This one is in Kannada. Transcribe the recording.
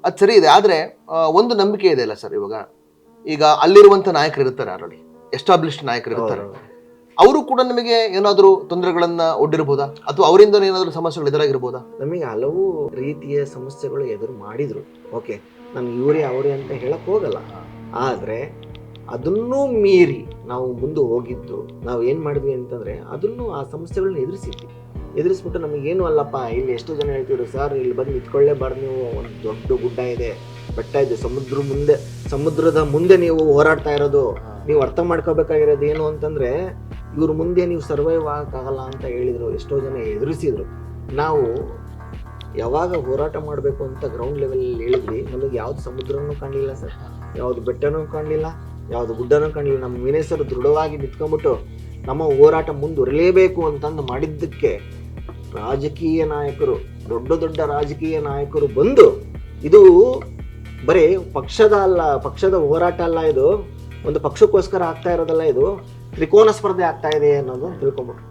ಅದು ಸರಿ ಇದೆ. ಆದ್ರೆ ಒಂದು ನಂಬಿಕೆ ಇದೆ ಅಲ್ಲ ಸರ್, ಈಗ ಅಲ್ಲಿರುವಂತ ನಾಯಕರು ಇರ್ತಾರೆ, ಆಲ್ರೆಡಿ ಎಸ್ಟಾಬ್ಲಿಷ್ಡ್ ನಾಯಕರು ಇರ್ತಾರೆ, ಅವರು ಕೂಡ ನಿಮಗೆ ಏನಾದರೂ ತೊಂದರೆಗಳನ್ನ ಒಡ್ಡಿರ್ಬೋದಾ, ಅಥವಾ ಅವರಿಂದ ಏನಾದರೂ ಸಮಸ್ಯೆಗಳು ಎದುರಾಗಿರ್ಬೋದಾ? ನಮಗೆ ಹಲವು ರೀತಿಯ ಸಮಸ್ಯೆಗಳು ಎದುರು ಮಾಡಿದ್ರು. ಓಕೆ, ನಾನು ಇವರೇ ಅವರೇ ಅಂತ ಹೇಳಕ್ ಹೋಗಲ್ಲ. ಆದರೆ ಅದನ್ನೂ ಮೀರಿ ನಾವು ಮುಂದೆ ಹೋಗಿದ್ದು, ನಾವು ಏನು ಮಾಡಿದ್ವಿ ಅಂತಂದರೆ ಅದನ್ನು ಆ ಸಮಸ್ಯೆಗಳನ್ನ ಎದುರಿಸ್ಬಿಟ್ಟು ನಮಗೇನು ಅಲ್ಲಪ್ಪ, ಇಲ್ಲಿ ಎಷ್ಟೋ ಜನ ಹೇಳ್ತಿದ್ರು ಸರ್ ಇಲ್ಲಿ ಬಂದು ನಿಂತ್ಕೊಳ್ಳೇಬಾರ್ದು, ನೀವು ಒಂದು ದೊಡ್ಡ ಗುಡ್ಡ ಇದೆ, ಬೆಟ್ಟ ಇದೆ, ಸಮುದ್ರದ ಮುಂದೆ ನೀವು ಹೋರಾಡ್ತಾ ಇರೋದು, ನೀವು ಅರ್ಥ ಮಾಡ್ಕೋಬೇಕಾಗಿರೋದು ಏನು ಅಂತಂದರೆ ಇವ್ರ ಮುಂದೆ ನೀವು ಸರ್ವೈವ್ ಆಗೋಕ್ಕಾಗಲ್ಲ ಅಂತ ಹೇಳಿದರು. ಎಷ್ಟೋ ಜನ ಎದುರಿಸಿದ್ರು. ನಾವು ಯಾವಾಗ ಹೋರಾಟ ಮಾಡಬೇಕು ಅಂತ ಗ್ರೌಂಡ್ ಲೆವೆಲ್ ಹೇಳಿದ್ವಿ, ನಮಗೆ ಯಾವ್ದು ಸಮುದ್ರನೂ ಕಾಣಲಿಲ್ಲ ಸರ್, ಯಾವುದು ಬೆಟ್ಟನೂ ಕಾಣಲಿಲ್ಲ, ಯಾವುದು ಗುಡ್ಡನೂ ಕಾಣಲಿಲ್ಲ. ನಮ್ಮ ವಿನೇಸರು ದೃಢವಾಗಿ ನಿಂತ್ಕೊಂಡ್ಬಿಟ್ಟು ನಮ್ಮ ಹೋರಾಟ ಮುಂದುವರಲೇಬೇಕು ಅಂತಂದು ಮಾಡಿದ್ದಕ್ಕೆ ರಾಜಕೀಯ ನಾಯಕರು, ದೊಡ್ಡ ರಾಜಕೀಯ ನಾಯಕರು ಬಂದು, ಇದು ಬರೀ ಪಕ್ಷದ ಹೋರಾಟ ಅಲ್ಲ, ಇದು ಒಂದು ಪಕ್ಷಕ್ಕೋಸ್ಕರ ಆಗ್ತಾ ಇರೋದಲ್ಲ, ಇದು ತ್ರಿಕೋನ ಸ್ಪರ್ಧೆ ಆಗ್ತಾ ಇದೆ ಅನ್ನೋದು ತಿಳ್ಕೊಂಬಿಟ್ರು.